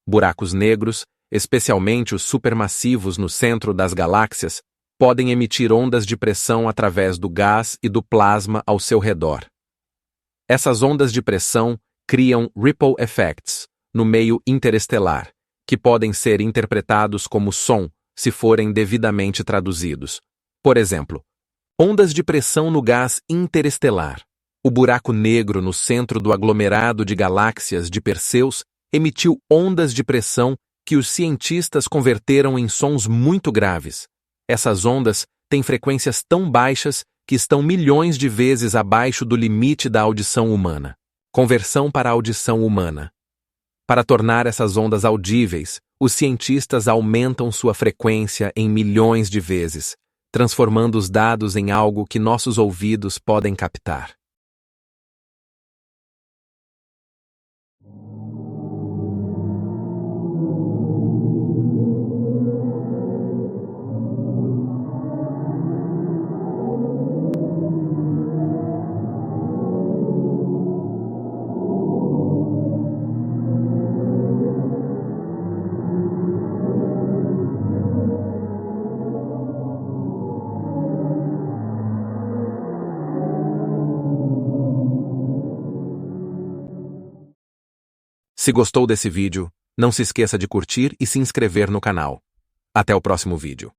Buracos negros, especialmente os supermassivos no centro das galáxias, podem emitir ondas de pressão através do gás e do plasma ao seu redor. Essas ondas de pressão criam ripple effects no meio interestelar, que podem ser interpretados como som se forem devidamente traduzidos. Por exemplo, ondas de pressão no gás interestelar. O buraco negro no centro do aglomerado de galáxias de Perseus emitiu ondas de pressão que os cientistas converteram em sons muito graves. Essas ondas têm frequências tão baixas que estão milhões de vezes abaixo do limite da audição humana. Conversão para a audição humana. Para tornar essas ondas audíveis, os cientistas aumentam sua frequência em milhões de vezes, transformando os dados em algo que nossos ouvidos podem captar. Se gostou desse vídeo, não se esqueça de curtir e se inscrever no canal. Até o próximo vídeo.